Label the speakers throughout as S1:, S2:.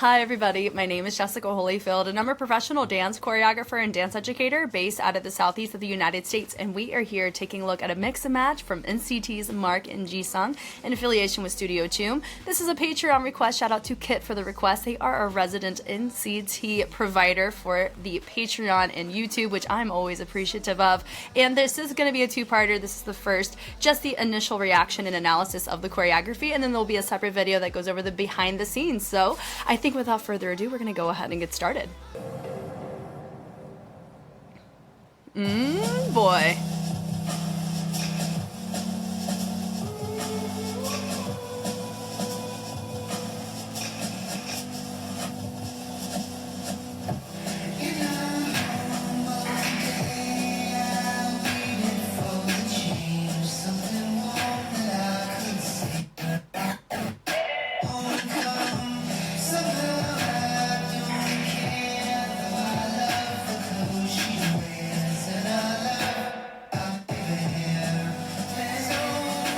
S1: Hi everybody, my name is Jessica Holyfield and I'm a professional dance choreographer and dance educator based out of the southeast of the United States, and we are here taking a look at a mix and match from NCT's Mark and Jisung in affiliation with Studio Choom. This is a Patreon request. Shout out to Kit for the request. They are a resident NCT provider for the Patreon and YouTube, which I'm always appreciative of. And this is going to be a two-parter. This is the first, just the initial reaction and analysis of the choreography, and then there'll be a separate video that goes over the behind the scenes. So I think without further ado, we're going to go ahead and get started. Boy.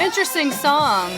S1: Interesting song.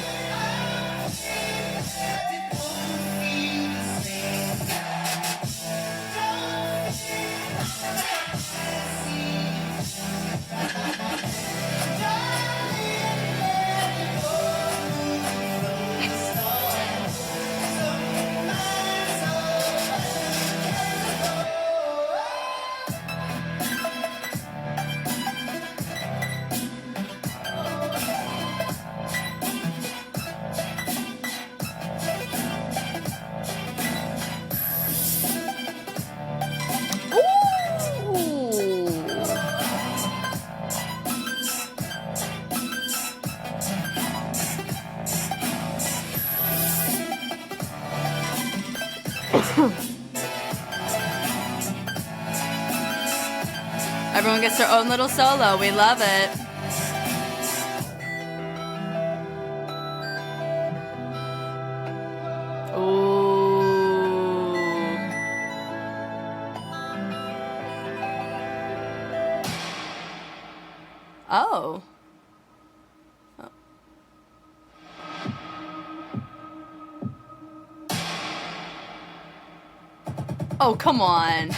S1: Everyone gets their own little solo. We love it. Ooh. Oh. Oh, come on.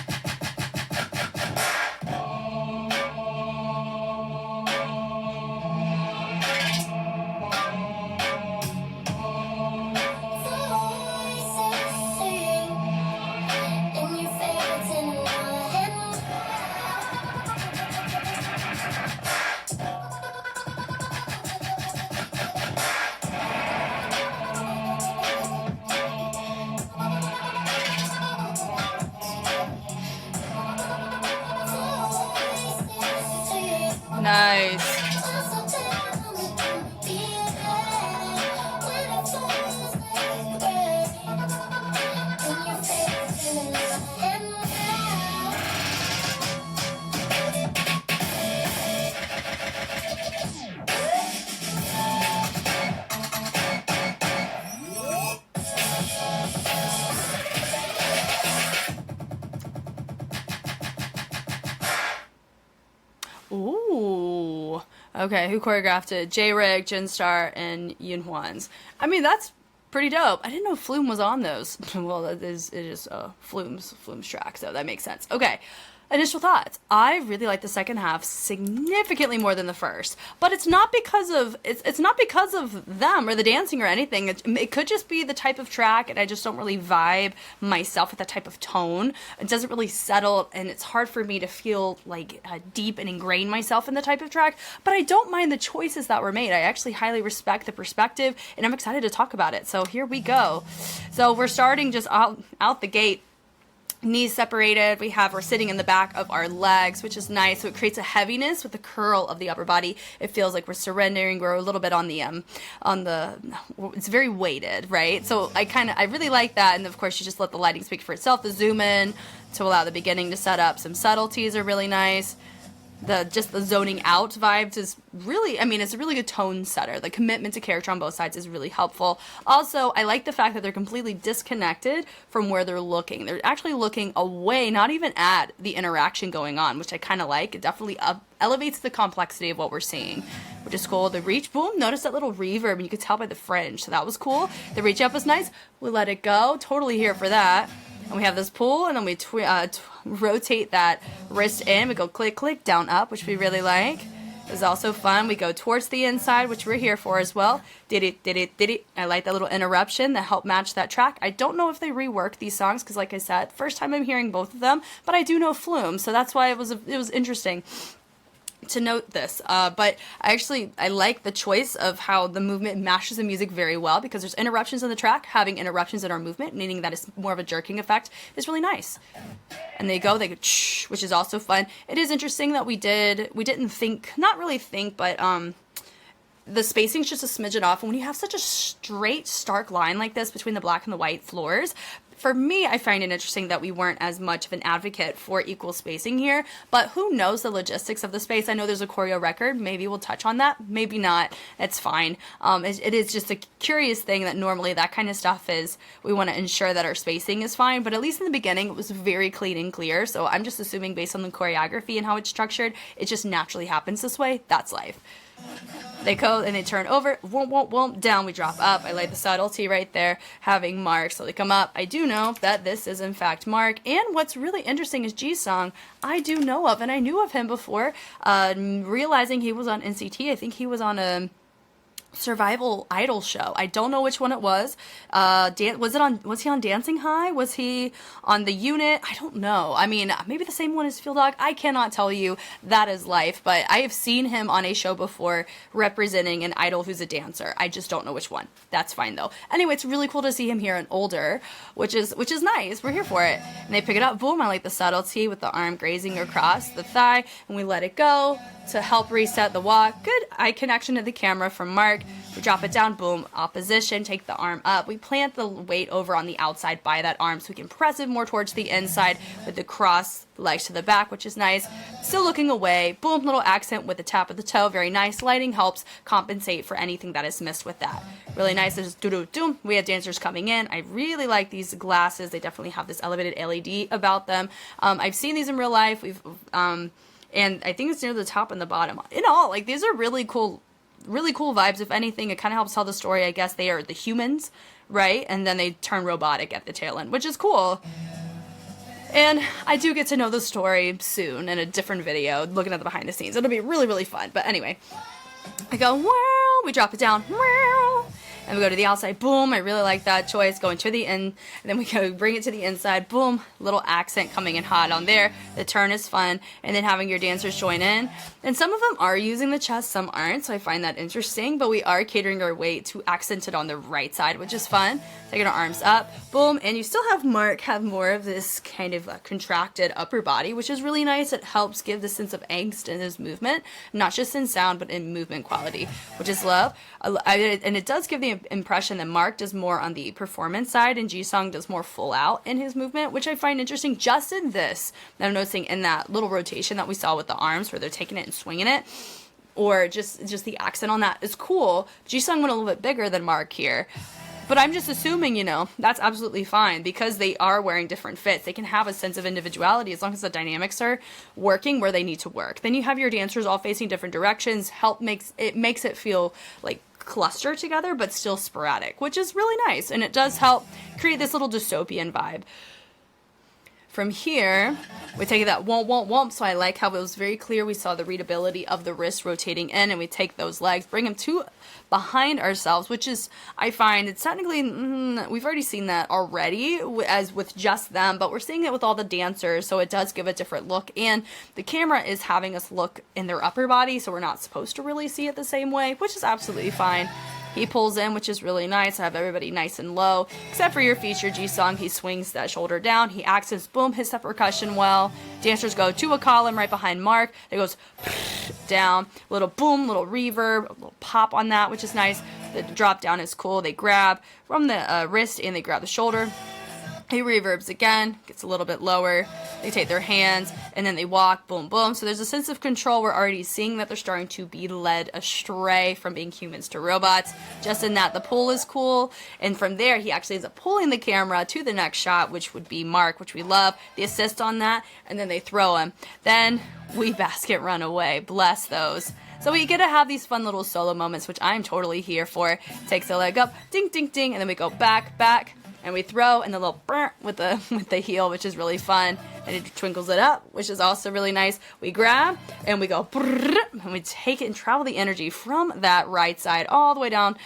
S1: Nice. Ooh. Okay, who choreographed it? J-Rig, Jinstar, and Yunhwan's. I mean, that's pretty dope. I didn't know Flume was on those. Well, it is Flume's track, so that makes sense. Okay. Initial thoughts. I really like the second half significantly more than the first, but it's not because of it's not because of them or the dancing or anything. It could just be the type of track, and I just don't really vibe myself with that type of tone. It doesn't really settle, and it's hard for me to feel like deep and ingrain myself in the type of track. But I don't mind the choices that were made. I actually highly respect the perspective, and I'm excited to talk about it. So here we go. So we're starting just out the gate. Knees separated, we're sitting in the back of our legs, which is nice. So it creates a heaviness with the curl of the upper body. It feels like we're surrendering. We're a little bit on the it's very weighted, right? So I really like that. And of course, you just let the lighting speak for itself. The zoom in to allow the beginning to set up. Some subtleties are really nice. just the zoning out vibes is really, I mean, it's a really good tone setter. The commitment to character on both sides is really helpful. Also, I like the fact that they're completely disconnected from where they're looking. They're actually looking away, not even at the interaction going on, which I kind of like. It definitely elevates the complexity of what we're seeing, which is cool. The reach, boom, notice that little reverb, and you could tell by the fringe, so that was cool. The reach up was nice. We let it go. Totally here for that. And we have this pull, and then we rotate that wrist in. We go click, click, down, up, which we really like. It's also fun. We go towards the inside, which we're here for as well. Did it, did it, did it. I like that little interruption that helped match that track. I don't know if they rework these songs, because like I said, first time I'm hearing both of them, but I do know Flume, so that's why it was interesting to note this, but I like the choice of how the movement matches the music very well, because there's interruptions in the track. Having interruptions in our movement, meaning that it's more of a jerking effect, is really nice. And they go which is also fun. It is interesting that we didn't think, not really think, but the spacing's just a smidgen off, and when you have such a straight, stark line like this between the black and the white floors, for me, I find it interesting that we weren't as much of an advocate for equal spacing here, but who knows the logistics of the space. I know there's a choreo record. Maybe we'll touch on that. Maybe not. It's fine. It is just a curious thing that normally that kind of stuff is, we want to ensure that our spacing is fine, but at least in the beginning, it was very clean and clear, so I'm just assuming based on the choreography and how it's structured, it just naturally happens this way. That's life. They go and they turn over, whoomp, whoomp, whoomp, down, we drop up. I like the subtlety right there, having Mark. So they come up. I do know that this is in fact Mark. And what's really interesting is JISUNG, I do know of, and I knew of him before, realizing he was on NCT. I think he was on a survival idol show. I don't know which one it was. Was he on Dancing High? Was he on the unit? I don't know. I mean, maybe the same one as Field Dog. I cannot tell you. That is life. But I have seen him on a show before representing an idol who's a dancer. I just don't know which one. That's fine though. Anyway, it's really cool to see him here and older, which is nice. We're here for it. And they pick it up. Boom. I like the subtlety with the arm grazing across the thigh, and we let it go to help reset the walk. Good eye connection to the camera from Mark. We drop it down, boom, opposition, take the arm up. We plant the weight over on the outside by that arm so we can press it more towards the inside with the cross legs to the back, which is nice. Still looking away, boom, little accent with the tap of the toe, very nice. Lighting helps compensate for anything that is missed with that. Really nice. There's doo-doo-doo. We have dancers coming in. I really like these glasses. They definitely have this elevated LED about them. I've seen these in real life. And I think it's near the top and the bottom. In all, like, these are really cool vibes. If anything, it kind of helps tell the story. I guess they are the humans, right? And then they turn robotic at the tail end, which is cool. And I do get to know the story soon in a different video, looking at the behind the scenes. It'll be really, really fun. But anyway, I go, wow, we drop it down, wow, and we go to the outside, boom. I really like that choice, going to the end, and then we go bring it to the inside, boom, little accent coming in hot on there. The turn is fun, and then having your dancers join in. And some of them are using the chest, some aren't, so I find that interesting, but we are catering our weight to accent it on the right side, which is fun. Taking our arms up, boom, and you still have Mark have more of this kind of contracted upper body, which is really nice. It helps give the sense of angst in his movement, not just in sound, but in movement quality, which is love. And it does give the impression that Mark does more on the performance side and JISUNG does more full out in his movement, which I find interesting just in this. And I'm noticing in that little rotation that we saw with the arms where they're taking it and swinging it, or just the accent on that is cool. JISUNG went a little bit bigger than Mark here. But I'm just assuming, you know, that's absolutely fine because they are wearing different fits. They can have a sense of individuality as long as the dynamics are working where they need to work. Then you have your dancers all facing different directions. Makes it feel like cluster together, but still sporadic, which is really nice. And it does help create this little dystopian vibe. From here, we take that womp, womp, womp. So I like how it was very clear. We saw the readability of the wrist rotating in, and we take those legs, bring them to behind ourselves, which is, I find, it's technically, we've already seen that already as with just them, but we're seeing it with all the dancers, so it does give a different look. And the camera is having us look in their upper body, so we're not supposed to really see it the same way, which is absolutely fine. He pulls in, which is really nice. I have everybody nice and low, except for your feature JISUNG. He swings that shoulder down. He accents, boom, hits that percussion well. Dancers go to a column right behind Mark. It goes down, little boom, little reverb, a little pop on that, which is nice. The drop down is cool. They grab from the wrist and they grab the shoulder. He reverbs again, gets a little bit lower. They take their hands, and then they walk, boom, boom. So there's a sense of control. We're already seeing that they're starting to be led astray from being humans to robots. Just in that, the pull is cool. And from there, he actually ends up pulling the camera to the next shot, which would be Mark, which we love. The assist on that, and then they throw him. Then we basket run away. Bless those. So we get to have these fun little solo moments, which I'm totally here for. Takes a leg up, ding, ding, ding, and then we go back, back, and we throw, and the little brr with the heel, which is really fun, and it twinkles it up, which is also really nice. We grab, and we go brr, and we take it and travel the energy from that right side all the way down,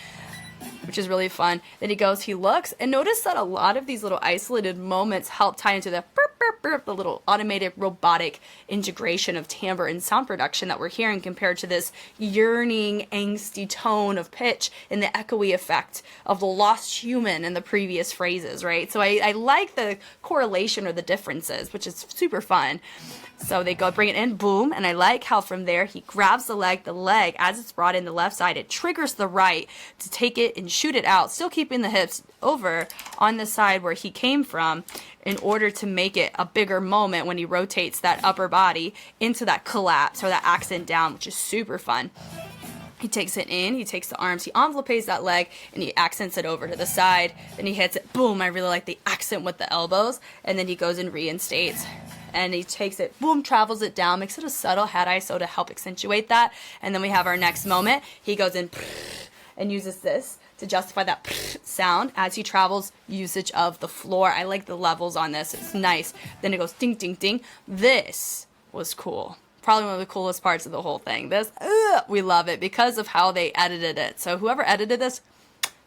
S1: which is really fun. Then he goes, he looks, and notice that a lot of these little isolated moments help tie into the burp, burp, burp, the little automated robotic integration of timbre and sound production that we're hearing compared to this yearning, angsty tone of pitch and the echoey effect of the lost human in the previous phrases, right? So I like the correlation or the differences, which is super fun. So they go bring it in, boom, and I like how from there he grabs the leg, as it's brought in the left side, it triggers the right to take it and shoot it out, still keeping the hips over on the side where he came from in order to make it a bigger moment when he rotates that upper body into that collapse or that accent down, which is super fun. He takes it in, he takes the arms, he envelopes that leg, and he accents it over to the side. Then he hits it, boom, I really like the accent with the elbows, and then he goes and reinstates. And he takes it, boom, travels it down, makes it a subtle head ISO to help accentuate that. And then we have our next moment. He goes in and uses this to justify that sound as he travels usage of the floor. I like the levels on this. It's nice. Then it goes ding, ding, ding. This was cool. Probably one of the coolest parts of the whole thing. This, we love it because of how they edited it. So whoever edited this,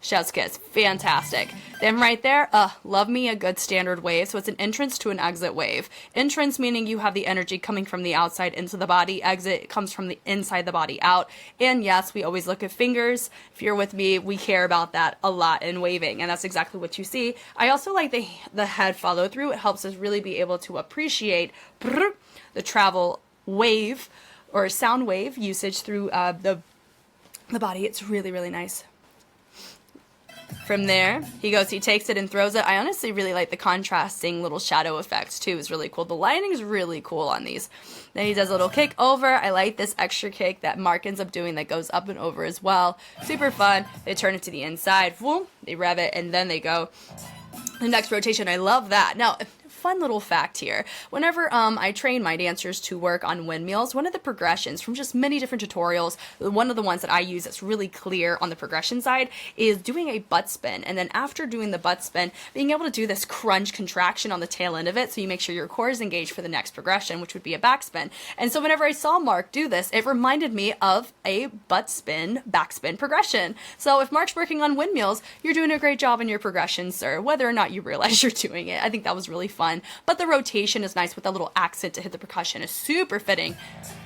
S1: chef's kiss. Fantastic. Then right there, love me a good standard wave. So it's an entrance to an exit wave. Entrance meaning you have the energy coming from the outside into the body. Exit comes from the inside the body out. And yes, we always look at fingers. If you're with me, we care about that a lot in waving. And that's exactly what you see. I also like the head follow through. It helps us really be able to appreciate the travel wave or sound wave usage through the body. It's really, really nice. From there, he takes it and throws it. I honestly really like the contrasting little shadow effects too. It's really cool. The lighting is really cool on these. Then he does a little kick over. I like this extra kick that Mark ends up doing that goes up and over as well. Super fun. They turn it to the inside. Boom, they rev it, and then they go. The next rotation, I love that. Now, fun little fact here. Whenever I train my dancers to work on windmills, one of the progressions from just many different tutorials, one of the ones that I use that's really clear on the progression side is doing a butt spin. And then after doing the butt spin, being able to do this crunch contraction on the tail end of it so you make sure your core is engaged for the next progression, which would be a backspin. And so whenever I saw Mark do this, it reminded me of a butt spin, backspin progression. So if Mark's working on windmills, you're doing a great job in your progression, sir, whether or not you realize you're doing it. I think that was really fun. But the rotation is nice with that little accent to hit the percussion. Is super fitting.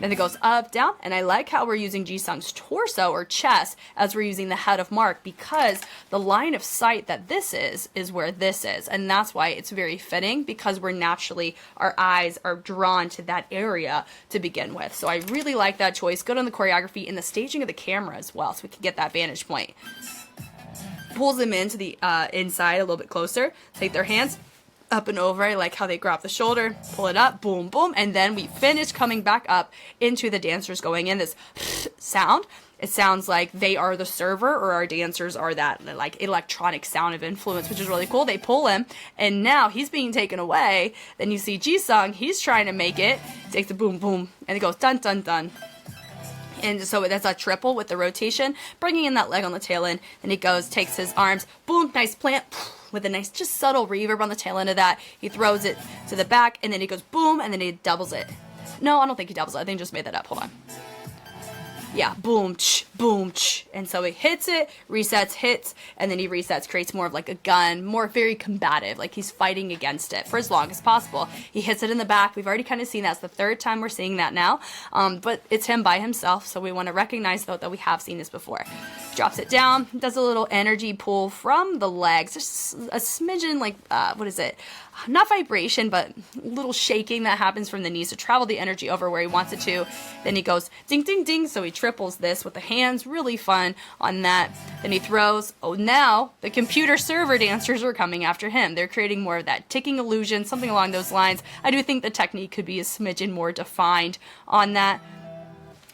S1: Then it goes up, down, and I like how we're using Jisung's torso or chest as we're using the head of Mark because the line of sight that this is where this is. And that's why it's very fitting because we're naturally, our eyes are drawn to that area to begin with. So I really like that choice. Good on the choreography and the staging of the camera as well so we can get that vantage point. Pulls them into the inside a little bit closer. Take their hands up and over. I like how they grab the shoulder, pull it up, boom, boom, and then we finish coming back up into the dancers going in. This sound, it sounds like they are the server or our dancers are that like electronic sound of influence, which is really cool. They pull him, and now he's being taken away. Then you see Jisung, he's trying to make it, takes the boom, boom, and it goes dun, dun, dun. And so that's a triple with the rotation, bringing in that leg on the tail end, and he goes, takes his arms, boom, nice plant, with a nice, just subtle reverb on the tail end of that. He throws it to the back, and then he goes boom, and then he doubles it. No, I don't think he doubles it. I think he just made that up. Hold on. Yeah, boom, boom, and so he hits it, resets, hits, and then he resets, creates more of like a gun, more very combative, like he's fighting against it for as long as possible. He hits it in the back. We've already kind of seen that. It's the third time we're seeing that now, but it's him by himself, so we want to recognize, though, that we have seen this before. Drops it down, does a little energy pull from the legs, just a smidgen, like, what is it? Not vibration, but a little shaking that happens from the knees to travel the energy over where he wants it to. Then he goes ding, ding, ding, so he triples this with the hands. Really fun on that. Then he throws. Oh, now the computer server dancers are coming after him. They're creating more of that ticking illusion, something along those lines. I do think the technique could be a smidgen more defined on that.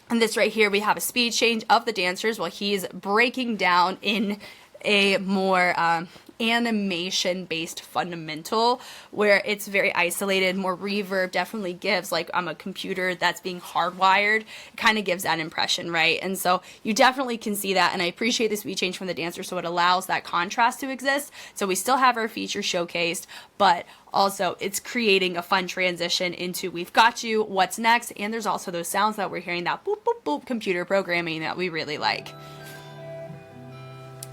S1: And this right here, we have a speed change of the dancers while he's breaking down in a more animation-based fundamental where it's very isolated. More reverb definitely gives, like, I'm a computer that's being hardwired. It kind of gives that impression, right? And so you definitely can see that, and I appreciate the speed change from the dancer, so it allows that contrast to exist. So we still have our feature showcased, but also it's creating a fun transition into we've got you, what's next, and there's also those sounds that we're hearing, that boop, boop, boop computer programming that we really like.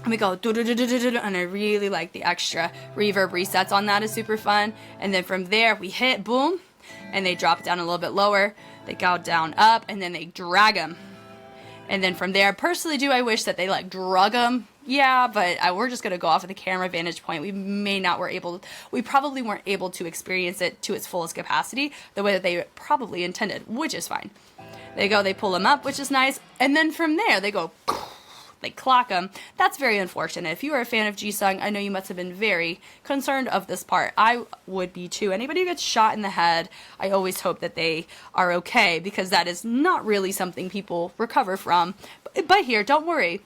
S1: And we go, and I really like the extra reverb resets on that, is super fun. And then from there, we hit boom, and they drop it down a little bit lower. They go down, up, and then they drag them. And then from there, personally, do I wish that they like drug them? Yeah, but we're just going to go off of the camera vantage point. We probably weren't able to experience it to its fullest capacity the way that they probably intended, which is fine. They go, they pull them up, which is nice. And then from there, they go, they clock them. That's very unfortunate. If you are a fan of JISUNG, I know you must have been very concerned of this part. I would be too. Anybody who gets shot in the head, I always hope that they are okay, because that is not really something people recover from. But here, don't worry.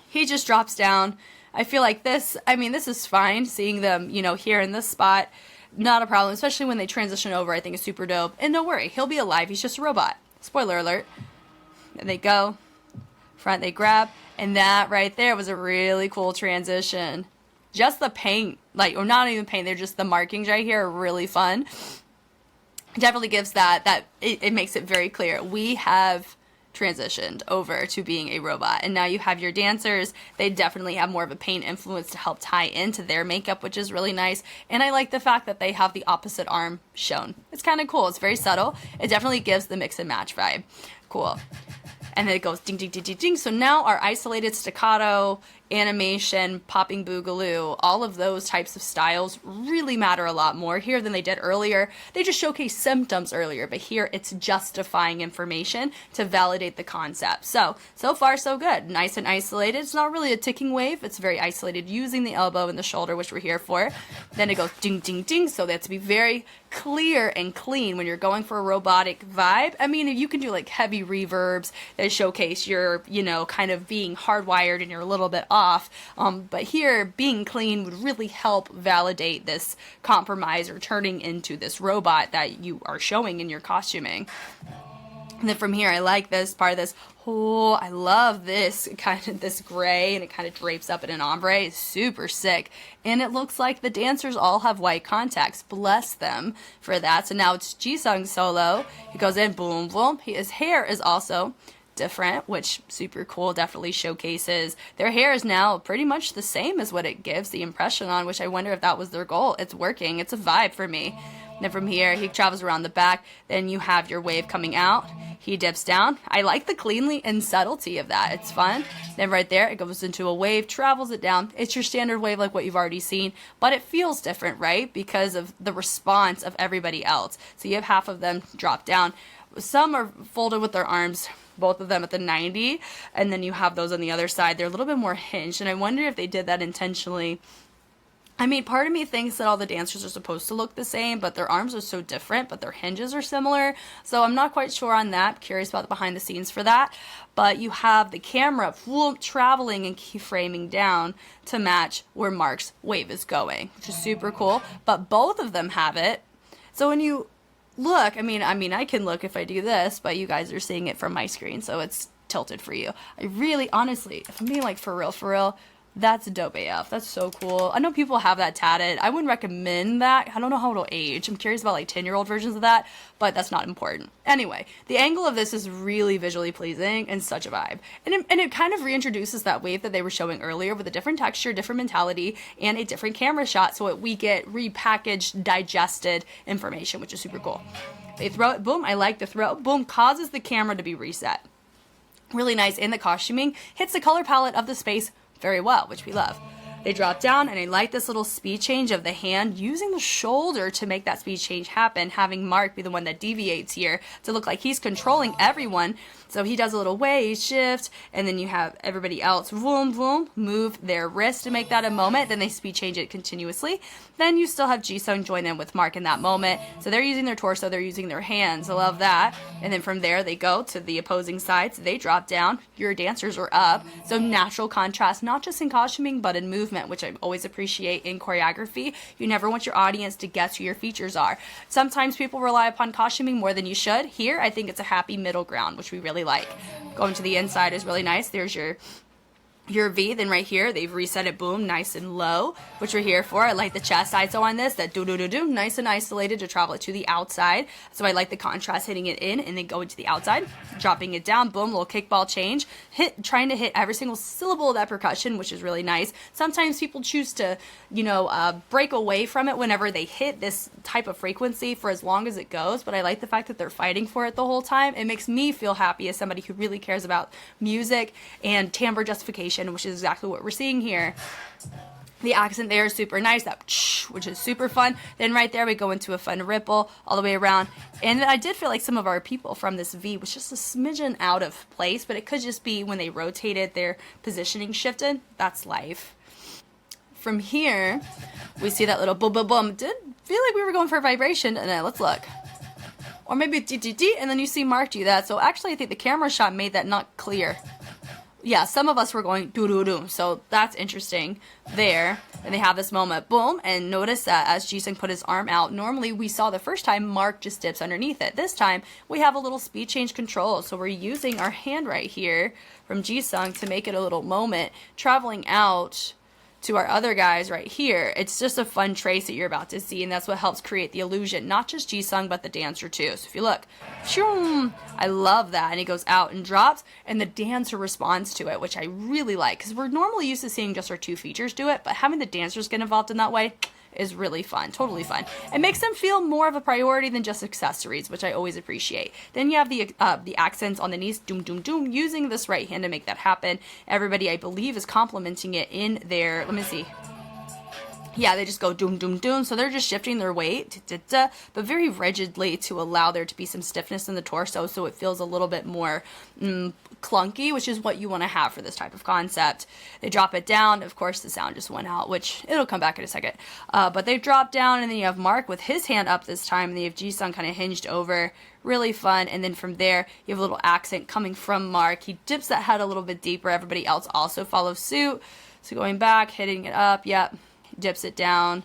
S1: He just drops down. I feel like this is fine. Seeing them, here in this spot, not a problem, especially when they transition over, I think is super dope. And don't worry, he'll be alive. He's just a robot. Spoiler alert. And they go. Front, they grab, and that right there was a really cool transition. Just the paint, or not even paint, they're just the markings right here are really fun. It definitely gives it makes it very clear. We have transitioned over to being a robot, and now you have your dancers. They definitely have more of a paint influence to help tie into their makeup, which is really nice. And I like the fact that they have the opposite arm shown. It's kind of cool. It's very subtle. It definitely gives the mix and match vibe. Cool. And then it goes ding, ding, ding, ding, ding. So now our isolated staccato, animation, popping boogaloo, all of those types of styles really matter a lot more here than they did earlier. They just showcased symptoms earlier, but here it's justifying information to validate the concept. So far so good. Nice and isolated. It's not really a ticking wave. It's very isolated using the elbow and the shoulder, which we're here for. Then it goes ding, ding, ding. So that's to be very clear and clean when you're going for a robotic vibe. I mean, you can do like heavy reverbs that showcase your, kind of being hardwired and you're a little bit off. But here, being clean would really help validate this compromise or turning into this robot that you are showing in your costuming. And then from here, I like this part of this. Oh, I love this kind of this gray, and it kind of drapes up in an ombre. It's super sick. And it looks like the dancers all have white contacts. Bless them for that. So now it's JISUNG solo. He goes in, boom, boom. His hair is also different, which super cool. Definitely showcases their hair is now pretty much the same as what it gives the impression on, which I wonder if that was their goal. It's working. It's a vibe for me. And then from here, he travels around the back. Then you have your wave coming out. He dips down. I like the cleanly and subtlety of that. It's fun. Then right there, it goes into a wave, travels it down. It's your standard wave like what you've already seen, but it feels different, right? Because of the response of everybody else. So you have half of them drop down. Some are folded with their arms, both of them at the 90, and then you have those on the other side. They're a little bit more hinged, and I wonder if they did that intentionally. I mean, part of me thinks that all the dancers are supposed to look the same, but their arms are so different, but their hinges are similar. So I'm not quite sure on that. Curious about the behind the scenes for that. But you have the camera traveling and keyframing down to match where Mark's wave is going, which is super cool. But both of them have it. So when you look, I mean, I can look if I do this, but you guys are seeing it from my screen, so it's tilted for you. I really, honestly, if I'm being like for real, that's dope AF. That's so cool. I know people have that tatted. I wouldn't recommend that. I don't know how it'll age. I'm curious about like 10-year-old versions of that, but that's not important. Anyway, the angle of this is really visually pleasing and such a vibe. And it kind of reintroduces that wave that they were showing earlier with a different texture, different mentality, and a different camera shot, so we get repackaged, digested information, which is super cool. They throw it, boom, I like the throw, boom, causes the camera to be reset. Really nice. And the costuming hits the color palette of the space very well, which we love. They drop down, and I like this little speed change of the hand using the shoulder to make that speed change happen, having Mark be the one that deviates here to look like he's controlling everyone. So he does a little wave shift, and then you have everybody else, boom, boom, move their wrist to make that a moment. Then they speed change it continuously. Then you still have Jisung join in with Mark in that moment. So they're using their torso, they're using their hands. I love that. And then from there, they go to the opposing sides. They drop down. Your dancers are up. So natural contrast, not just in costuming, but in movement, which I always appreciate in choreography. You never want your audience to guess who your features are. Sometimes people rely upon costuming more than you should. Here, I think it's a happy middle ground, which we really like. Going to the inside is really nice. There's your V, then right here, they've reset it, boom, nice and low, which we're here for. I like the chest ISO on this, that do-do-do-do, nice and isolated to travel it to the outside. So I like the contrast hitting it in and then going to the outside, dropping it down, boom, little kickball change, trying to hit every single syllable of that percussion, which is really nice. Sometimes people choose to, break away from it whenever they hit this type of frequency for as long as it goes, but I like the fact that they're fighting for it the whole time. It makes me feel happy as somebody who really cares about music and timbre justification, which is exactly what we're seeing here. The accent there is super nice, that which is super fun. Then right there we go into a fun ripple all the way around. And I did feel like some of our people from this V was just a smidgen out of place, but it could just be when they rotated, their positioning shifted. That's life. From here, we see that little boom, boom, boom. Did feel like we were going for a vibration, and then let's look. Or maybe d, and then you see Mark do that. So actually I think the camera shot made that not clear. Yeah, some of us were going doo-doo-doo, so that's interesting there. And they have this moment, boom, and notice that as Jisung put his arm out, normally we saw the first time Mark just dips underneath it. This time, we have a little speed change control, so we're using our hand right here from Jisung to make it a little moment, traveling out to our other guys right here. It's just a fun trace that you're about to see, and that's what helps create the illusion, not just Jisung, but the dancer too. So if you look, I love that, and it goes out and drops, and the dancer responds to it, which I really like, because we're normally used to seeing just our two features do it, but having the dancers get involved in that way is really fun, totally fun. It makes them feel more of a priority than just accessories, which I always appreciate. Then you have the accents on the knees, doom, doom, doom, using this right hand to make that happen. Everybody, I believe, is complimenting it in their, let me see. Yeah, they just go doom, doom, doom. So they're just shifting their weight, but very rigidly to allow there to be some stiffness in the torso so it feels a little bit more clunky, which is what you want to have for this type of concept. They drop it down. Of course, the sound just went out, which it'll come back in a second. But they drop down, and then you have Mark with his hand up this time, and then you have Jisung kind of hinged over. Really fun. And then from there, you have a little accent coming from Mark. He dips that head a little bit deeper. Everybody else also follows suit. So going back, hitting it up. Yep. Dips it down.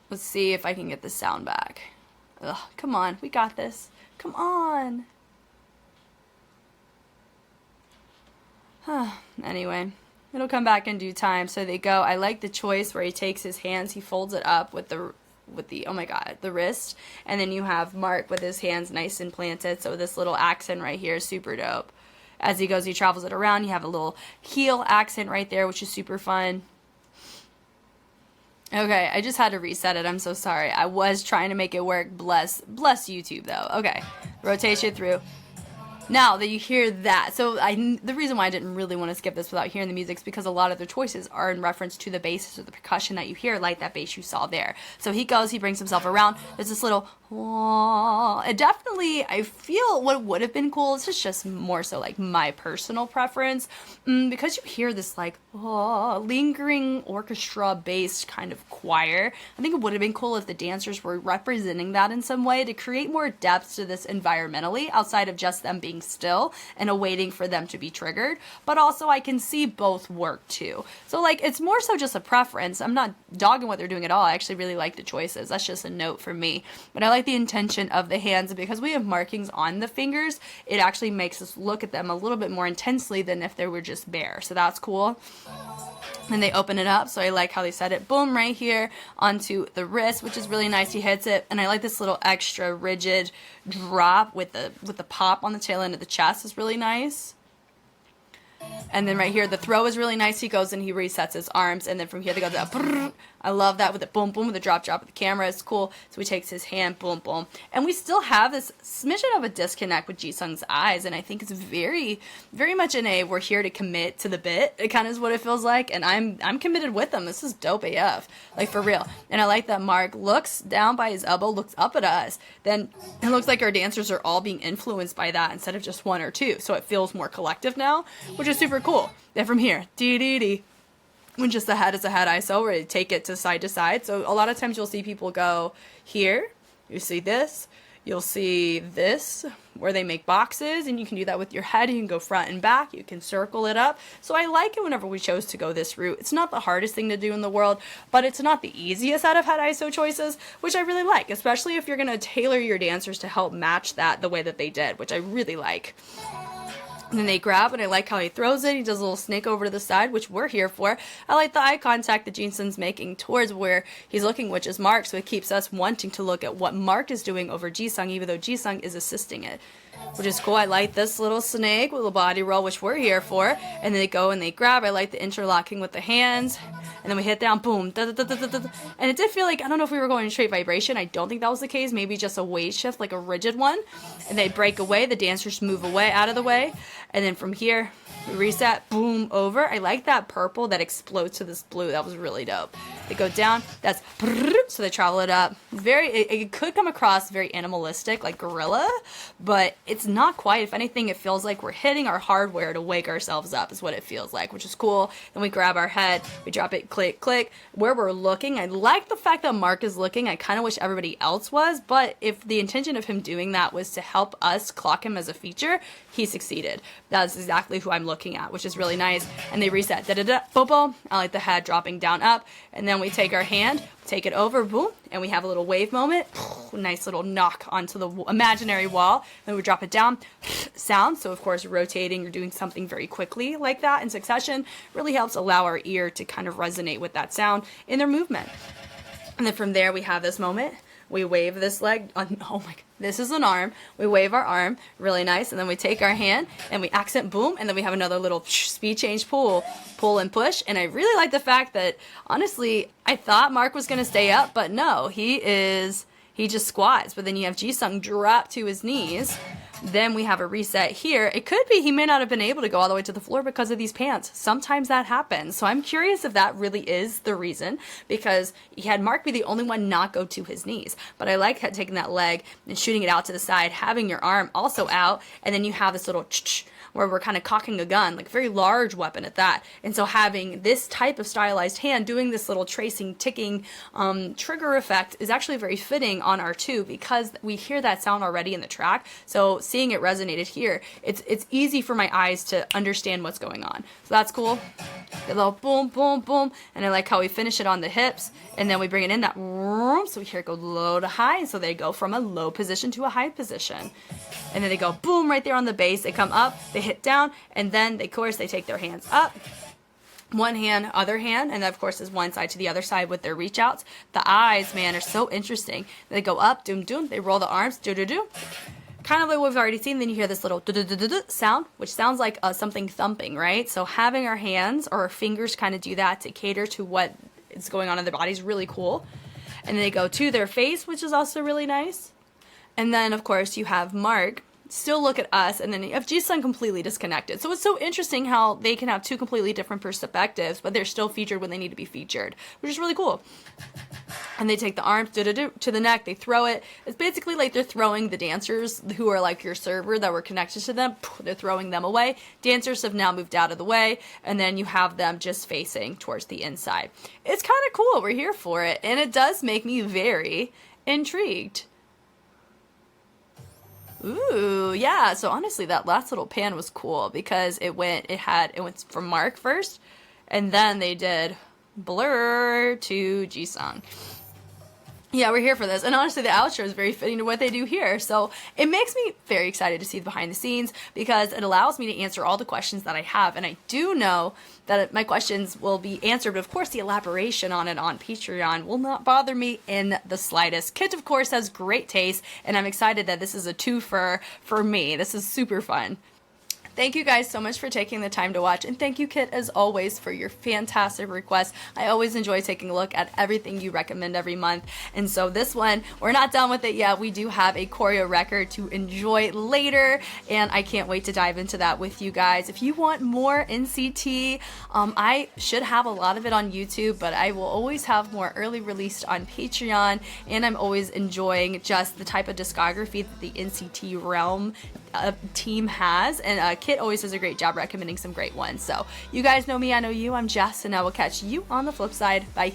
S1: Let's see if I can get the sound back. Ugh, come on, we got this. Come on. Anyway, it'll come back in due time. So they go. I like the choice where he takes his hands, he folds it up with the oh my god, the wrist, and then you have Mark with his hands nice and planted. So this little accent right here is super dope. As he goes, he travels it around. You have a little heel accent right there, which is super fun. Okay, I just had to reset it. I'm so sorry. I was trying to make it work. Bless YouTube, though. Okay, rotation through. Now that you hear that, so the reason why I didn't really want to skip this without hearing the music is because a lot of the choices are in reference to the basses or the percussion that you hear, like that bass you saw there. So he goes, he brings himself around. There's this little, it definitely, I feel what would have been cool, this is just more so like my personal preference, because you hear this like, lingering orchestra-based kind of choir. I think it would have been cool if the dancers were representing that in some way to create more depth to this environmentally, outside of just them being still and awaiting for them to be triggered. But also I can see both work too. So like, it's more so just a preference. I'm not dogging what they're doing at all. I actually really like the choices. That's just a note for me. But I like the intention of the hands, because we have markings on the fingers, it actually makes us look at them a little bit more intensely than if they were just bare. So that's cool. Then they open it up, so I like how they set it, boom, right here onto the wrist, which is really nice. He hits it, and I like this little extra rigid drop with the pop on the tail end of the chest is really nice. And then right here, the throw is really nice. He goes and he resets his arms. And then from here, they go that brrr. I love that with the boom, boom, with the drop of the camera. It's cool. So he takes his hand, boom, boom. And we still have this smidgen of a disconnect with Jisung's eyes. And I think it's very, very much in a we're here to commit to the bit. It kind of is what it feels like. And I'm committed with them. This is dope AF. Like, for real. And I like that Mark looks down by his elbow, looks up at us. Then it looks like our dancers are all being influenced by that instead of just one or two. So it feels more collective now, which is super cool. Then from here, dee-dee-dee. When just the head is a head ISO, where you take it to side. So a lot of times you'll see people go here, you see this, you'll see this, where they make boxes, and you can do that with your head. You can go front and back, you can circle it up. So I like it whenever we chose to go this route. It's not the hardest thing to do in the world, but it's not the easiest out of head ISO choices, which I really like, especially if you're going to tailor your dancers to help match that the way that they did, which I really like. And then they grab, and I like how he throws it. He does a little snake over to the side, which we're here for. I like the eye contact that Jisung's making towards where he's looking, which is Mark, so it keeps us wanting to look at what Mark is doing over Jisung, even though Jisung is assisting it, which is cool. I like this little snake with a body roll, which we're here for. And then they go and they grab. I like the interlocking with the hands. And then we hit down, boom, da, da, da, da, da, da. And it did feel like, I don't know if we were going straight vibration. I don't think that was the case. Maybe just a weight shift, like a rigid one. And they break away. The dancers move away, out of the way. And then from here, we reset, boom, over. I like that purple that explodes to this blue. That was really dope. They go down. That's, so they travel it up. It could come across very animalistic, like gorilla, but it's not quite. If anything, it feels like we're hitting our hardware to wake ourselves up is what it feels like, which is cool. Then we grab our head, we drop it, click, click. Where we're looking, I like the fact that Mark is looking. I kind of wish everybody else was, but if the intention of him doing that was to help us clock him as a feature, he succeeded. That's exactly who I'm looking at, which is really nice. And they reset, da-da-da, boom, boom. I like the head dropping down, up. And then we take our hand, take it over, boom, and we have a little wave moment. Nice little knock onto the imaginary wall. Then we drop it down, sound. So, of course, rotating or doing something very quickly like that in succession really helps allow our ear to kind of resonate with that sound in their movement. And then from there, we have this moment. We wave this leg. Oh my God, this is an arm. We wave our arm, really nice. And then we take our hand and we accent, boom. And then we have another little speed change, pull and push. And I really like the fact that, honestly, I thought Mark was going to stay up, but no, he just squats. But then you have Jisung drop to his knees. Then we have a reset here. It could be he may not have been able to go all the way to the floor because of these pants. Sometimes that happens. So I'm curious if that really is the reason, because he had Mark be the only one not go to his knees. But I like taking that leg and shooting it out to the side, having your arm also out, and then you have this little where we're kind of cocking a gun, like a very large weapon at that. And so having this type of stylized hand doing this little tracing, ticking trigger effect is actually very fitting on our two, because we hear that sound already in the track. So seeing it resonated here, it's easy for my eyes to understand what's going on. So that's cool. A little boom, boom, boom. And I like how we finish it on the hips, and then we bring it in that, so we hear it go low to high. So they go from a low position to a high position. And then they go boom right there on the base. They come up, they hit down, and then of course they take their hands up. One hand, other hand, and that of course is one side to the other side with their reach outs. The eyes, man, are so interesting. They go up, doom, doom. They roll the arms, do, do, do. Kind of like what we've already seen. Then you hear this little sound, which sounds like something thumping, right? So having our hands or our fingers kind of do that to cater to what is going on in their body is really cool. And then they go to their face, which is also really nice. And then, of course, you have Mark still look at us, and then you have Jisung completely disconnected. So it's so interesting how they can have two completely different perspectives, but they're still featured when they need to be featured, which is really cool. And they take the arms to the neck, they throw it. It's basically like they're throwing the dancers who are like your server that were connected to them. They're throwing them away. Dancers have now moved out of the way, and then you have them just facing towards the inside. It's kind of cool. We're here for it, and it does make me very intrigued. Ooh, yeah. So honestly, that last little pan was cool because it went from Mark first, and then they did blur to Jisung. Yeah, we're here for this. And honestly, the outro is very fitting to what they do here. So it makes me very excited to see the behind the scenes because it allows me to answer all the questions that I have. And I do know that my questions will be answered. But of course, the elaboration on it on Patreon will not bother me in the slightest. Kit, of course, has great taste. And I'm excited that this is a twofer for me. This is super fun. Thank you guys so much for taking the time to watch, and thank you, Kit, as always, for your fantastic requests. I always enjoy taking a look at everything you recommend every month, and so this one, we're not done with it yet. We do have a choreo record to enjoy later, and I can't wait to dive into that with you guys. If you want more NCT, I should have a lot of it on YouTube, but I will always have more early released on Patreon, and I'm always enjoying just the type of discography that the NCT realm team has, and Kit always does a great job recommending some great ones. So you guys know me, I know you. I'm Jess, and I will catch you on the flip side. Bye.